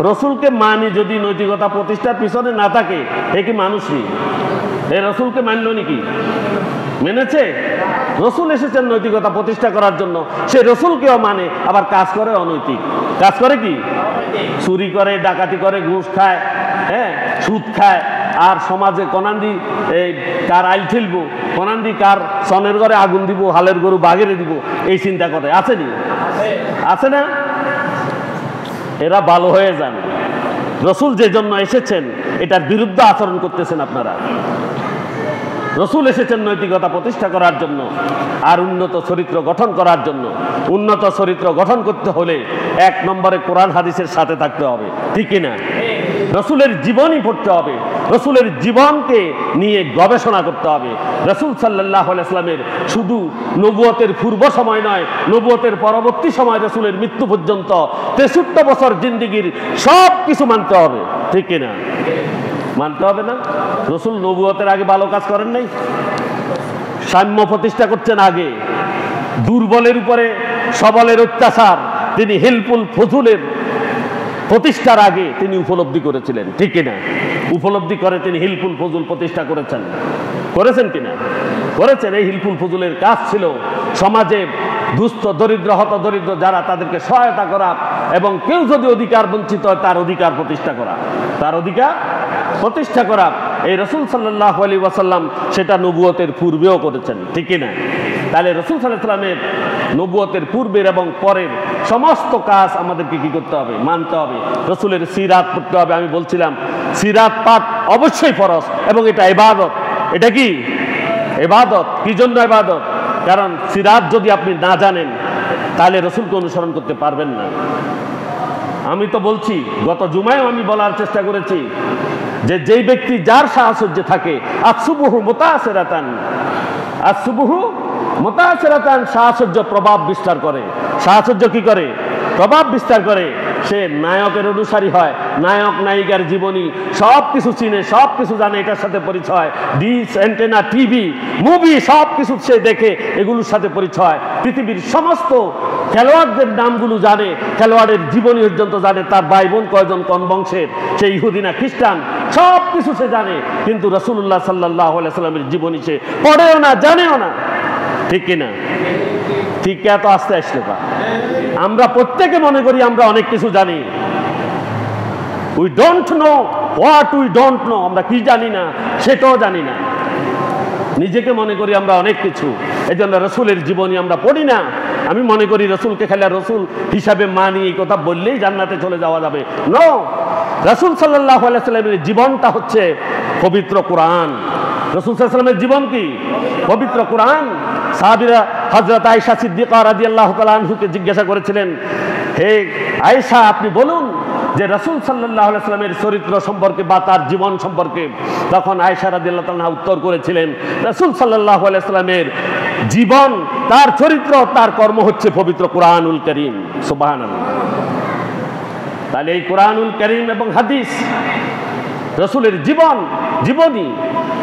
রসুলকে মানে যদি নৈতিকতা প্রতিষ্ঠার পিছনে না থাকে এ কি মানুষই? এই রসুলকে মানল নাকি? মেনেছে? রসুল এসেছেন নৈতিকতা প্রতিষ্ঠা করার জন্য। সে রসুলকেও মানে, আবার কাজ করে অনৈতিক। কাজ করে কি? চুরি করে, ডাকাতি করে, ঘুষ খায়, হ্যাঁ, সুদ খায়, আর সমাজে কনান্দি এই কার আইল ঠেলবো, কনান্দি কার সনের ঘরে আগুন দিব, হালের গরু বাগেরে দিব, এই চিন্তা করে। আসেনি? আছে না? এরা ভালো হয়ে যান। রসুল যে জন্য এসেছেন এটার বিরুদ্ধে আচরণ করতেছেন আপনারা। রসুল এসেছেন নৈতিকতা প্রতিষ্ঠা করার জন্য আর উন্নত চরিত্র গঠন করার জন্য। উন্নত চরিত্র গঠন করতে হলে এক নম্বরে কোরআন হাদিসের সাথে থাকতে হবে, ঠিক কিনা? রসুলের জীবনই পড়তে হবে, রসুলের জীবনকে নিয়ে গবেষণা করতে হবে। রসুল সাল্লাল্লাহু আলাইহি ওয়াসাল্লামের শুধু নবুয়তের পূর্ব সময় নয়, নবুয়তের পরবর্তী সময় রসুলের মৃত্যু পর্যন্ত 63 বছর জিন্দেগির সব কিছু মানতে হবে, ঠিক কিনা? মানতে হবে না? রসুল নবুয়তের আগে ভালো কাজ করেন নাই? সাম্য প্রতিষ্ঠা করছেন আগে। দুর্বলের উপরে সবলের অত্যাচার তিনি হিলফুল ফজুলের প্রতিষ্ঠার আগে তিনি উপলব্ধি করেছিলেন, ঠিক কিনা? উপলব্ধি করে তিনি হিলফুল ফজুল প্রতিষ্ঠা করেছেন। করেছেন কিনা? করেছেন। এই হিলফুল ফজুলের কাজ ছিল সমাজে দুস্থ দরিদ্র হত দরিদ্র যারা তাদেরকে সহায়তা করা, এবং কেউ যদি অধিকার বঞ্চিত হয় তার অধিকার প্রতিষ্ঠা করা, তার অধিকার প্রতিষ্ঠা করা। এই রসুল সাল্লাল্লাহু আলাইহি ওয়াসাল্লাম সেটা নবুয়তের পূর্বেও করেছেন, ঠিক কিনা? তাহলে রসুল সাল্লাল্লাহু আলাইহি ওয়াসাল্লামের নবুয়তের পূর্বের এবং পরের সমস্ত কাজ আমাদেরকে কি করতে হবে? মানতে হবে। রসুলের সিরাত পড়তে হবে। আমি বলছিলাম সিরাত পাঠ অবশ্যই ফরজ এবং এটা ইবাদত। এটা কি ইবাদত? কি জন্য ইবাদত? কারণ সিরাত যদি আপনি না জানেন তাহলে রসুলকে অনুসরণ করতে পারবেন না। আমি তো বলছি, গত জুমায়ও আমি বলার চেষ্টা করেছি যে যেই ব্যক্তি যার সাহচর্যে থাকে আসুবহু মুতাসিরাতান, আসুবহু মুতাসিরাতান, সাহচর্য প্রভাব বিস্তার করে। সাহচর্য কি করে? প্রভাব বিস্তার করে। সে নায়কের অনুসারী হয়, নায়ক নায়িকার জীবনী সব কিছু চিনে, সব কিছু জানে, এটার সাথে পরিচয়। ডিশ, অ্যান্টেনা, টিভি, মুভি সব কিছু সে দেখে, এগুলোর সাথে পরিচয়। পৃথিবীর সমস্ত খেলোয়াড়দের নামগুলো জানে, খেলোয়াড়ের জীবনী পর্যন্ত জানে, তার ভাই বোন কয়জন, কোন বংশের, সে ইহুদি না খ্রিস্টান, সব কিছু সে জানে। কিন্তু রাসূলুল্লাহ সাল্লাল্লাহু আলাইহি ওয়াসাল্লামের জীবনী সে পড়েও না, জানেও না, ঠিক কিনা? ঠিক এত আস্তে আসতে পা আমরা প্রত্যেকে মনে করি আমরা অনেক কিছু জানি। We don't know what we don't know. আমরা কি জানি না সেটাও জানি না, নিজেকে মনে করি আমরা অনেক কিছু। এই জন্য রসুলের জীবনী আমরা পড়ি না। আমি মনে করি রসুলকে খেলে রসুল হিসাবে মানি, এই কথা বললেই জান্নাতে চলে যাওয়া যাবে। নো, রসুল সাল্লাল্লাহু আলাইহি ওয়াসাল্লামের জীবনটা হচ্ছে পবিত্র কোরআন। রসুল সাল্লাল্লাহু আলাইহি ওয়াসাল্লামের জীবন কি? পবিত্র কোরআন। সাহাবীরা হযরত আয়েশা সিদ্দিকা রাদিয়াল্লাহু তাআলা আনহুকে জিজ্ঞাসা করেছিলেন, হে আয়েশা, আপনি বলুন যে রাসূল সাল্লাল্লাহু আলাইহি ওয়াসাল্লামের চরিত্র সম্পর্কে বা তার জীবন সম্পর্কে। তখন আয়েশা রাদিয়াল্লাহু তাআলা উত্তর করেছিলেন, রাসূল সাল্লাল্লাহু আলাইহি ওয়াসাল্লামের জীবন, তার চরিত্র, তার কর্ম হচ্ছে পবিত্র কোরআনুল কারীম। সুবহানাল্লাহ। তাহলে এই কোরআনুল কারীম এবং হাদিস, রসুলের জীবন, জীবনী,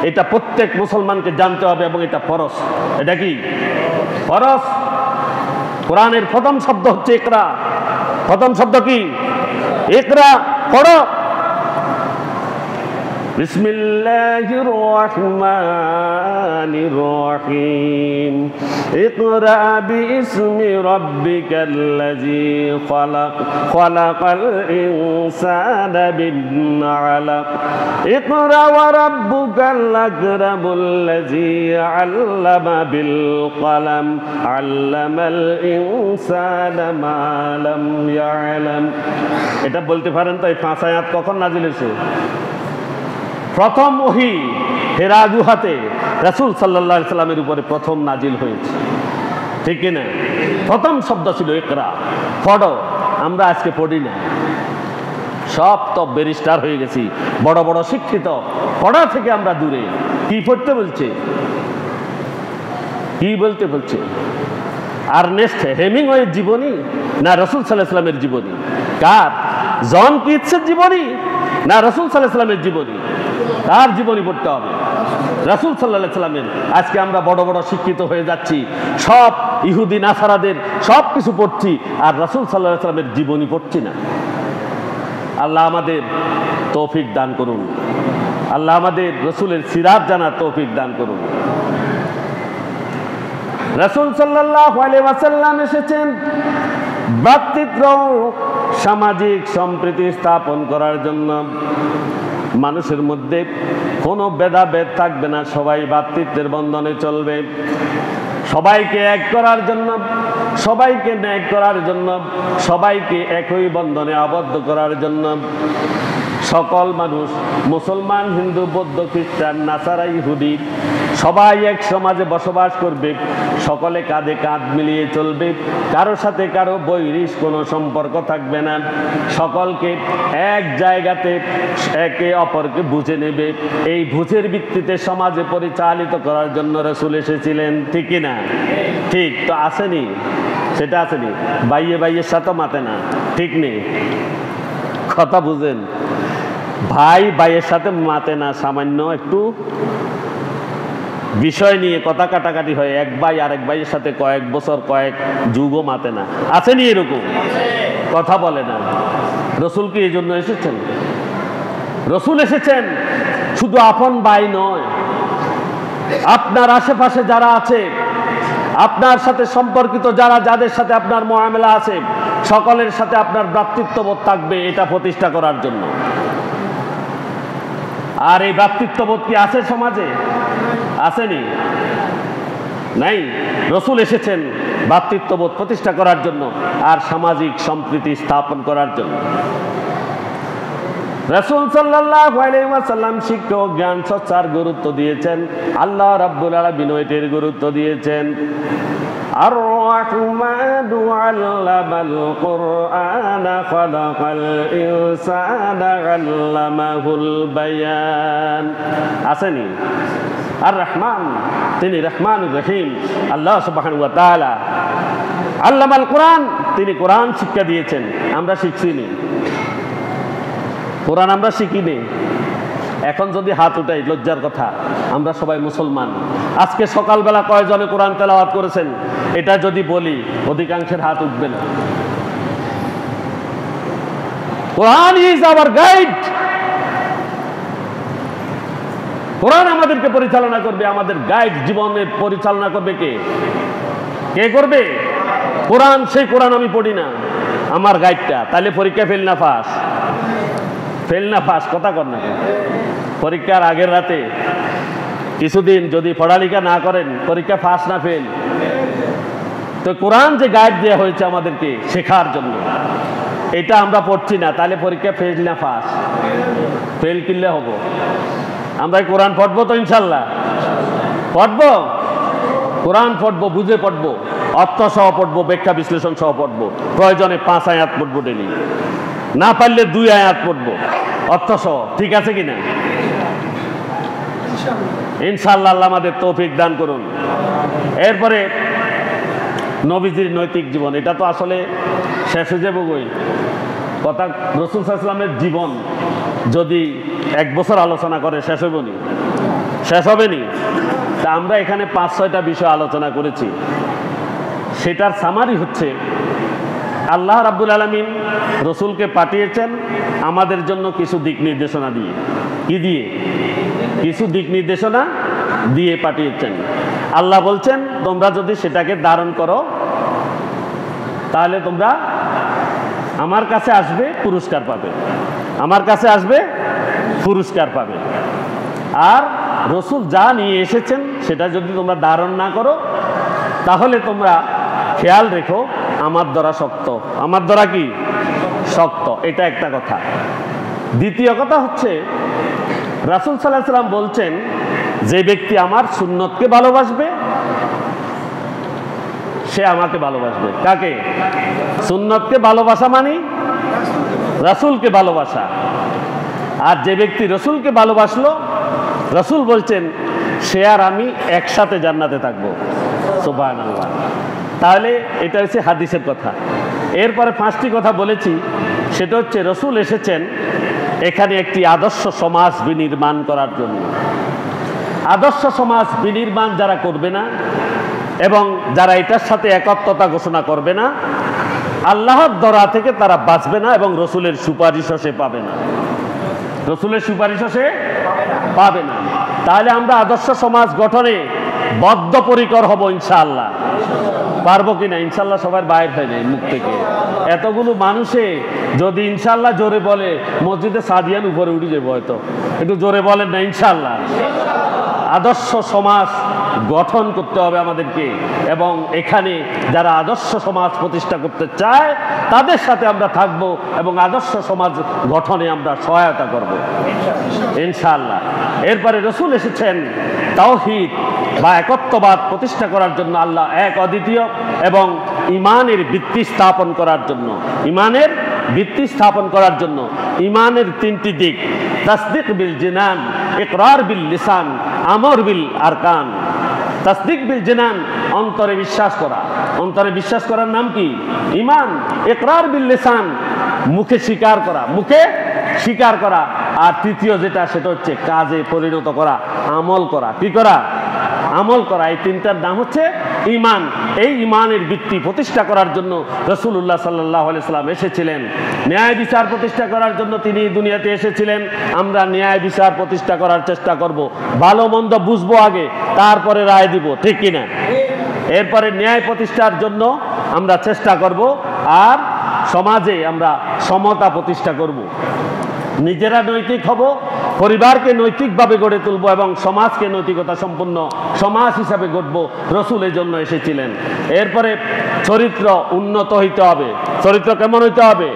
এটা প্রত্যেক মুসলমানকে জানতে হবে এবং এটা ফরজ। এটা কি ফরজ? কোরআনের প্রথম শব্দ হচ্ছে ইকরা। প্রথম শব্দ কি? ইকরা, পড়ো। বিসমিল্লাহির রহমানির রহিম ইকরা বিইসমি রাব্বিকাল্লাযী খালাক খালাকাল ইনসানা মিন আলাক ইকরা ওয়া রাব্বুকাল আকরামুল্লাযী আল্লামা বিল কলম আল্লামাল ইনসানা মা লাম ইয়ালাম। এটা বলতে পারেন তো এই 5 আয়াত কখন নাজিল হয়েছে? প্রথম ওহী হেরা গুহাতে রাসূল সাল্লাল্লাহু আলাইহি সাল্লামের উপরে প্রথম নাজিল হয়েছে, ঠিক কি না? প্রথম শব্দ ছিল ইকরা, পড়ো। আমরা আজকে পড়ি না, সব তো ব্যারিস্টার হয়ে গেছি, বড় বড় শিক্ষিত, পড়া থেকে আমরা দূরে। কি পড়তে বলছে, কি বলতে বলছে? আর্নেস্ট হেমিংওয়ের জীবনী না রাসূল সাল্লাল্লাহু আলাইহি সাল্লামের জীবনী? কার? জন কিটসের জীবনী না রাসূল সাল্লাল্লাহু আলাইহি সাল্লামের জীবনী? তার জীবনী পড়তে হবে, রাসূল সাল্লাল্লাহু আলাইহি সাল্লামের। আজকে আমরা বড় বড় শিক্ষিত হয়ে যাচ্ছি, সব ইহুদি নাসারাদের সব কিছু পড়ছি, আর রাসূল সাল্লাল্লাহু আলাইহি সাল্লামের জীবনী পড়ছি না। আল্লাহ আমাদের তৌফিক দান করুন, আল্লাহ আমাদের রাসূলের সিরাত জানার তৌফিক দান করুন। রাসূল সাল্লাল্লাহু আলাইহি ওয়াসাল্লাম এসেছেন ভ্রাতৃত্ব সামাজিক সম্প্রীতি স্থাপন করার জন্য। মানুষের মধ্যে কোনো ভেদাভেদ থাকবে না, সবাই ভ্রাতৃত্বের বন্ধনে চলবে। সবাইকে এক করার জন্য, সবাইকে ন্যায় করার জন্য, সবাইকে একই বন্ধনে আবদ্ধ করার জন্য সকল মানুষ, মুসলমান, হিন্দু, বৌদ্ধ, খ্রিস্টান, নাসারা, ইহুদি, সবাই এক সমাজে বসবাস করবে, সকলে কাঁধে কাঁধ মিলিয়ে চলবে, কারো সাথে কারো বৈরিশ কোনো সম্পর্ক থাকবে না, সকলকে এক জায়গাতে একে অপরকে বুঝে নেবে। এই বুঝের ভিত্তিতে সমাজে পরিচালিত করার জন্য রাসূল এসেছিলেন, ঠিক কি না? ঠিক তো আসেনি, সেটা আসেনি। বাইয়ে বাইয়ের সাথে মাতে না, ঠিক নেই, কথা বুঝেন? ভাই ভাইয়ের সাথে মাতে না, সামান্য একটু বিষয় নিয়ে কথা কাটাকাটি হয়, এক ভাই আরেক ভাইয়ের সাথে কয়েক বছর কয়েক যুগও মাতে না, আসেনি এরকম? কথা বলে না। রাসূল কি এই জন্য এসেছেন? রাসূল এসেছেন শুধু আপন ভাই নয়, আপনার আশেপাশে যারা আছে, আপনার সাথে সম্পর্কিত যারা, যাদের সাথে আপনার মুআমালা আছে, সকলের সাথে আপনার ভ্রাতৃত্ববোধ থাকবে, এটা প্রতিষ্ঠা করার জন্য। আর এই ভ্রাতৃত্ববোধ কি আছে সমাজে? আসেনি? নাই। রাসূল এসেছেন ভ্রাতৃত্ববোধ প্রতিষ্ঠা করার জন্য আর সামাজিক সম্প্রীতি স্থাপন করার জন্য। রাসূল সাল্লাল্লাহু আলাইহি ওয়াসাল্লাম শিক্ষা ও জ্ঞান চর্চার গুরুত্ব দিয়েছেন, আল্লাহ রাব্বুল আলামিন এর গুরুত্ব দিয়েছেন। আর রাহমানু আল্লামাল কুরআনা খালাকাল ইনসানা আল্লামাহুল বায়ান। আসেনি? আর রহমান, তিনি রহমানুর রহিম। আল্লাহ সুবহানাহু ওয়া তাআলা আল্লামাল কুরআন, তিনি কোরআন শিক্ষা দিয়েছেন। আমরা শিখছি নি কোরআন? আমরা শিখিনি। এখন যদি হাত উঠাই, লজ্জার কথা, আমরা সবাই মুসলমান। আজকে সকালবেলা কয়জনে কোরআন তেলাওয়াত করেছেন এটা যদি বলি, অধিকাংশের হাত উঠবে না। Quran is our guide. কোরআন আমাদেরকে পরিচালনা করবে, আমাদের গাইড, জীবনের পরিচালনা করবে কে? কে করবে? কোরআন। সেই কোরআন আমি পড়ি না, আমার গাইডটা। তাহলে পরীক্ষা ফেল না পাস? ফেল না পাস? কথা কর না। পরীক্ষার আগের রাতে কিছুদিন যদি পড়ালেখা না করেন, পরীক্ষা পাস না ফেল? তো কোরআন যে গাইড দেওয়া হয়েছে আমাদেরকে শেখার জন্য, এটা আমরা পড়ছি না, তাহলে পরীক্ষা ফেল না পাস? ফেল কিনলে হবো। আমরা কোরআন পড়বো তো ইনশাল্লাহ? পড়বো। কোরআন পড়বো, বুঝে পড়বো, অর্থ সহ পড়বো, ব্যাখ্যা বিশ্লেষণ সহ পড়বো। প্রয়োজনে 5 আয়াত পড়বো ডেলি, না পারলে 2 আয়াত পড়বো অর্থ সহ। ঠিক আছে কিনা? ইনশাআল্লাহ আল্লাহ আমাদের তৌফিক দান করুন। এরপরে নবীজির নৈতিক জীবন, এটা তো আসলে শেষ হয়ে যাবে বই কথা। রাসূল সাল্লাল্লাহু আলাইহি ওয়াসাল্লামের জীবন যদি 1 বছর আলোচনা করে শেষ হবে নি? শেষ হবে নি? তা আমরা এখানে 5-6টা বিষয় আলোচনা করেছি। সেটার সামারি হচ্ছে আল্লাহ রাব্বুল আলামিন রসুলকে পাঠিয়েছেন আমাদের জন্য কিছু দিক নির্দেশনা দিয়ে। কি দিয়ে? কিছু দিক নির্দেশনা দিয়ে পাঠিয়েছেন। আল্লাহ বলছেন তোমরা যদি সেটাকে ধারণ করো তাহলে তোমরা আমার কাছে আসবে, পুরস্কার পাবে। আমার কাছে আসবে, পুরস্কার পাবে। আর রসুল যা নিয়ে এসেছেন সেটা যদি তোমরা ধারণ না করো তাহলে তোমরা খেয়াল রেখো আমার দ্বারা শক্ত। আমার দ্বারা কি? শক্ত। এটা একটা কথা। দ্বিতীয় কথা হচ্ছে রাসূল সাল্লাল্লাহু আলাইহি ওয়াসাল্লাম বলছেন যে ব্যক্তি আমার সুন্নতকে ভালোবাসবে সে আমাকে ভালোবাসবে। কাকে? সুন্নতকে ভালোবাসা মানে রাসূলকে ভালোবাসা। আর যে ব্যক্তি রসুলকে ভালোবাসলো, রসুল বলছেন সে আর আমি একসাথে জান্নাতে থাকবো। সুবহানাল্লাহ। তাহলে এটা হচ্ছে হাদিসের কথা। এরপরে 5টি কথা বলেছি, সেটা হচ্ছে রসুল এসেছেন এখানে একটি আদর্শ সমাজ বিনির্মাণ করার জন্য। আদর্শ সমাজ বিনির্মাণ যারা করবে না এবং যারা এটার সাথে একত্বতা ঘোষণা করবে না, আল্লাহর দরা থেকে তারা বাঁচবে না এবং রসুলের সুপারিশও সে পাবে না। রসুলের সুপারিশও সে পাবে না। তাহলে আমরা আদর্শ সমাজ গঠনে বদ্ধপরিকর হব ইনশাআল্লাহ। পারবো কিনা? ইনশাআল্লাহ সবার বাইর হয়ে যায় মুখ থেকে। এতগুলো মানুষে যদি ইনশাআল্লাহ জোরে বলে মসজিদে সাদিয়ান উপরে উঠে যাবো। হয়তো একটু জোরে বলেন না ইনশাআল্লাহ। আদর্শ সমাজ গঠন করতে হবে আমাদেরকে এবং এখানে যারা আদর্শ সমাজ প্রতিষ্ঠা করতে চায় তাদের সাথে আমরা থাকব এবং আদর্শ সমাজ গঠনে আমরা সহায়তা করব ইনশাআল্লাহ। এরপরে রসুল এসেছেন তাওহীদ বা একত্ববাদ প্রতিষ্ঠা করার জন্য, আল্লাহ এক অদ্বিতীয়, এবং ইমানের ভিত্তি স্থাপন করার জন্য। ইমানের ভিত্তি স্থাপন করার জন্য ইমানের 3টি দিক: তাসদিক বিল জিনান, ইকরার বিল লিসান, আমর বিল আরকান। তাসদিক বিল জিনান, অন্তরে বিশ্বাস করা। অন্তরে বিশ্বাস করার নাম কি? ঈমান। ইকরার বিল লিসান, মুখে স্বীকার করা, মুখে স্বীকার করা। আর তৃতীয় যেটা সেটা হচ্ছে কাজে পরিণত করা, আমল করা। কি করা? আমল করা। এই 3টার নাম হচ্ছে ঈমান। এই ঈমানের ভিত্তি প্রতিষ্ঠা করার জন্য রাসূলুল্লাহ সাল্লাল্লাহু আলাইহি ওয়াসাল্লাম এসেছিলেন। ন্যায় বিচার প্রতিষ্ঠা করার জন্য তিনি দুনিয়াতে এসেছিলেন। আমরা ন্যায় বিচার প্রতিষ্ঠা করার চেষ্টা করব। ভালো মন্দ বুঝবো আগে, তারপরে রায় দিব। ঠিক কিনা? এরপরে ন্যায় প্রতিষ্ঠার জন্য আমরা চেষ্টা করব। আর সমাজে আমরা সমতা প্রতিষ্ঠা করব। নিজেরা নৈতিক হব, পরিবারকে নৈতিকভাবে গড়ে তুলব এবং সমাজকে নৈতিকতা সম্পন্ন সমাজ হিসাবে গড়ব। রসুল এই জন্য এসেছিলেন। এরপরে চরিত্র উন্নত হইতে হবে। চরিত্র কেমন হইতে হবে?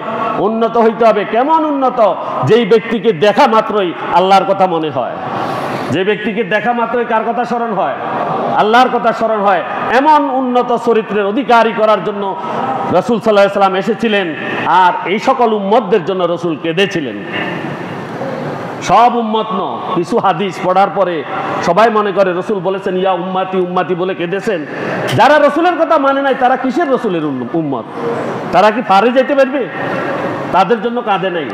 উন্নত হইতে হবে। কেমন উন্নত? যেই ব্যক্তিকে দেখা মাত্রই আল্লাহর কথা মনে হয়। যে ব্যক্তিকে দেখা মাত্রই কার কথা স্মরণ হয়? আল্লাহর কথা স্মরণ হয়। এমন উন্নত চরিত্রের অধিকারী করার জন্য রাসূল সাল্লাল্লাহু আলাইহি ওয়াসাল্লাম এসেছিলেন। আর এই সকল উম্মতদের জন্য রাসূল কেঁদেছিলেন। সব উম্মত ন, কিছু হাদিস পড়ার পরে সবাই মনে করে রসুল বলেছেন ইয়া উম্মাতি উম্মাতি বলে কেঁদেছেন। যারা রসুলের কথা মানে নাই তারা কিসের রসুলের উম্মত? তারা কি পারে যেতে পারবে? তাদের জন্য কাঁদে নাই।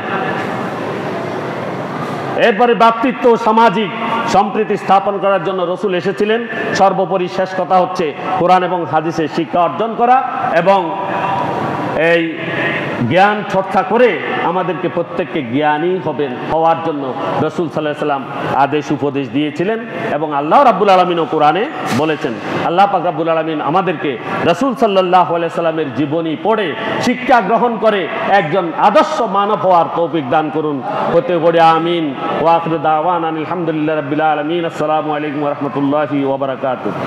এরপরে ভ্রাতৃত্ব, সামাজিক সম্প্রীতি স্থাপন করার জন্য রসুল এসেছিলেন। সর্বোপরি শেষ কথা হচ্ছে কোরআন এবং হাদিসের শিক্ষা অর্জন করা এবং এই জ্ঞান চর্চা করে আমাদেরকে প্রত্যেককে জ্ঞানী হওয়ার জন্য রাসূল সাল্লাল্লাহু আলাইহি ওয়াসাল্লাম আদেশ উপদেশ দিয়েছিলেন। এবং আল্লাহ রাব্বুল আলামিনও কোরআনে বলেছেন। আল্লাহ পাক রাব্বুল আলামিন আমাদেরকে রাসূল সাল্লাল্লাহু আলাইহি ওয়াসাল্লামের জীবনী পড়ে শিক্ষা গ্রহণ করে একজন আদর্শ মানব হওয়ার তৌফিক দান করুন। হতে পড়ে আমিন। ওয়া আখিরু দাওয়ানা আলহামদুলিল্লাহি রাব্বিল আলামিন। আসসালামু আলাইকুম ওয়া রাহমাতুল্লাহি ওয়া বারাকাতুহু।